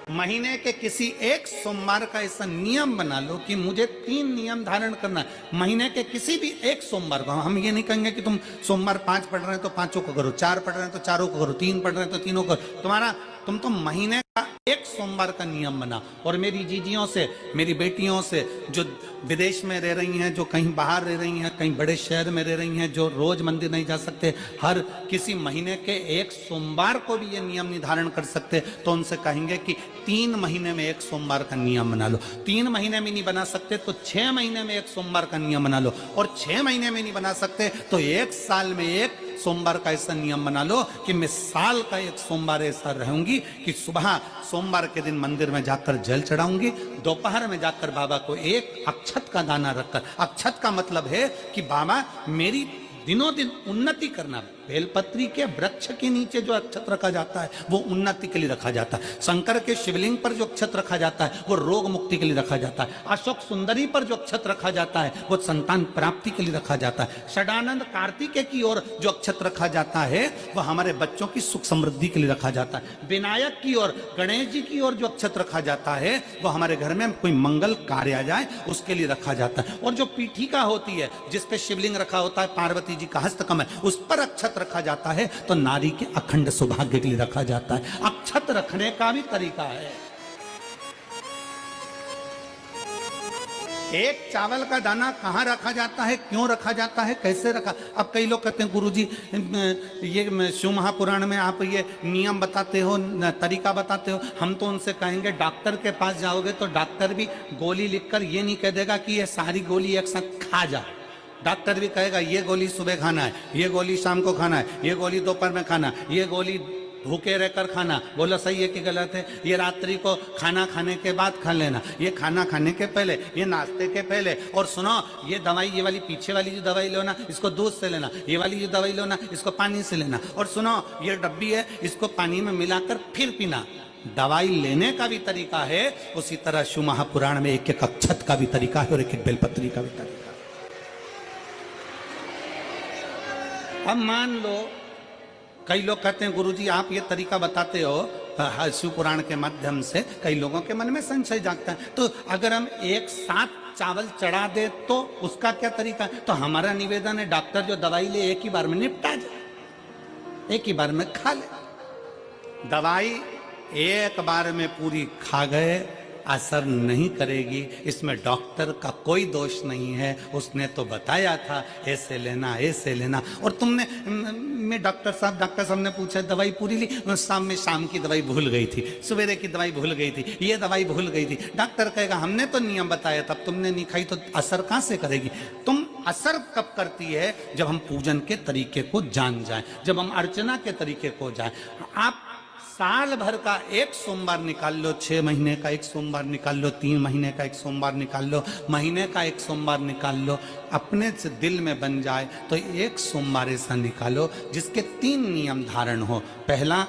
महीने के किसी एक सोमवार का ऐसा नियम बना लो कि मुझे 3 नियम धारण करना है। महीने के किसी भी एक सोमवार को हम ये नहीं कहेंगे कि तुम सोमवार 5 पढ़ रहे हैं तो 5 को करो, 4 पढ़ रहे हैं तो 4 को करो, 3 पढ़ रहे हैं तो 3 को करो। तुम तो महीने का एक सोमवार का नियम बना। और मेरी जीजियों से, मेरी बेटियों से जो विदेश में रह रही हैं, जो कहीं बाहर रह रही हैं, कहीं बड़े शहर में रह रही हैं, जो रोज मंदिर नहीं जा सकते, हर किसी महीने के एक सोमवार को भी ये नियम निर्धारण कर सकते, तो उनसे कहेंगे कि 3 महीने में एक सोमवार का नियम बना लो। 3 महीने में नहीं बना सकते तो 6 महीने में एक सोमवार का नियम बना लो। और 6 महीने में नहीं बना सकते तो 1 साल में एक सोमवार का ऐसा नियम बना लो कि मैं साल का एक सोमवार ऐसा रहूंगी कि सुबह सोमवार के दिन मंदिर में जाकर जल चढ़ाऊंगी, दोपहर में जाकर बाबा को एक अक्षत का दाना रखकर, अक्षत का मतलब है कि बाबा मेरी दिनों दिन उन्नति करना। बेलपत्री के वृक्ष के नीचे जो अक्षत रखा जाता है वो उन्नति के लिए रखा जाता है। शंकर के शिवलिंग पर जो अक्षत रखा जाता है वो रोग मुक्ति के लिए रखा जाता है। अशोक सुंदरी पर जो अक्षत रखा जाता है वो संतान प्राप्ति के लिए रखा जाता है। षडानंद कार्तिकेय की ओर जो अक्षत रखा जाता है वो हमारे बच्चों की सुख समृद्धि के लिए रखा जाता है। विनायक की ओर, गणेश जी की ओर जो अक्षत रखा जाता है वो हमारे घर में कोई मंगल कार्य आ जाए उसके लिए रखा जाता है। और जो पीठिका होती है जिसपे शिवलिंग रखा होता है, पार्वती जी का हस्तकमल, उस पर अक्षत रखा जाता है तो नारी के अखंड सौभाग्य के लिए रखा जाता है। अक्षत रखने का भी तरीका है। एक चावल का दाना कहाँ रखा जाता है, क्यों रखा जाता है, कैसे रखा। अब कई लोग कहते हैं गुरुजी ये शिव महापुराण में आप ये नियम बताते हो, तरीका बताते हो। हम तो उनसे कहेंगे डॉक्टर के पास जाओगे तो डॉक्टर भी गोली लिखकर ये नहीं कह देगा कि ये सारी गोली एक साथ खा जा। डॉक्टर भी कहेगा ये गोली सुबह खाना है, ये गोली शाम को खाना है, ये गोली दोपहर में खाना, ये गोली भूखे रहकर खाना। बोलो सही है कि गलत है? ये रात्रि को खाना खाने के बाद खा लेना, ये खाना खाने के पहले, ये नाश्ते के पहले। और सुनो ये दवाई, ये वाली पीछे वाली जो दवाई लो ना इसको दूध से लेना, ये वाली जो दवाई लो ना इसको पानी से लेना। और सुनो ये डब्बी है इसको पानी में मिलाकर फिर पीना। दवाई लेने का भी तरीका है, उसी तरह शिव महापुराण में एक एक अक्षत का भी तरीका है और एक एक बेलपत्री का भी तरीका है। अब मान लो कई लोग कहते हैं गुरुजी आप ये तरीका बताते हो शिव पुराण के माध्यम से, कई लोगों के मन में संशय जागता है, तो अगर हम एक साथ चावल चढ़ा दे तो उसका क्या तरीका है? तो हमारा निवेदन है डॉक्टर जो दवाई ले एक ही बार में निपटा जाए, एक ही बार में खा ले। दवाई एक बार में पूरी खा गए असर नहीं करेगी, इसमें डॉक्टर का कोई दोष नहीं है। उसने तो बताया था ऐसे लेना, ऐसे लेना। और तुमने मैं डॉक्टर साहब ने पूछा दवाई पूरी ली, शाम की दवाई भूल गई थी, सवेरे की दवाई भूल गई थी, ये दवाई भूल गई थी। डॉक्टर कहेगा हमने तो नियम बताया तब तुमने नहीं खाई, तो असर कहाँ से करेगी? तुम असर कब करती है? जब हम पूजन के तरीके को जान जाएं, जब हम अर्चना के तरीके को जाएं। आप साल भर का एक सोमवार निकाल लो, 6 महीने का एक सोमवार निकाल लो, 3 महीने का एक सोमवार निकाल लो, महीने का एक सोमवार निकाल लो, अपने से दिल में बन जाए तो एक सोमवार ऐसा निकालो जिसके 3 नियम धारण हो। पहला,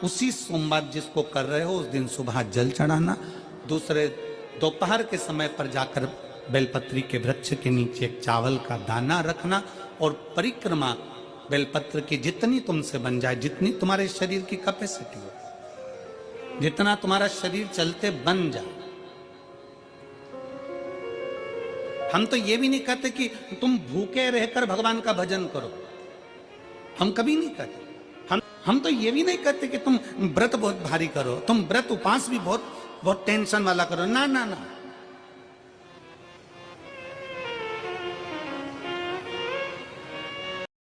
उसी सोमवार जिसको कर रहे हो उस दिन सुबह जल चढ़ाना। दूसरे, दोपहर के समय पर जाकर बेलपत्री के वृक्ष के नीचे एक चावल का दाना रखना। और परिक्रमा बेलपत्र की जितनी तुमसे बन जाए, जितनी तुम्हारे शरीर की कैपेसिटी हो, जितना तुम्हारा शरीर चलते बन जाए। हम तो ये भी नहीं कहते कि तुम भूखे रहकर भगवान का भजन करो, हम कभी नहीं कहते। हम तो ये भी नहीं कहते कि तुम व्रत बहुत भारी करो, तुम व्रत उपास भी बहुत टेंशन वाला करो। ना ना ना,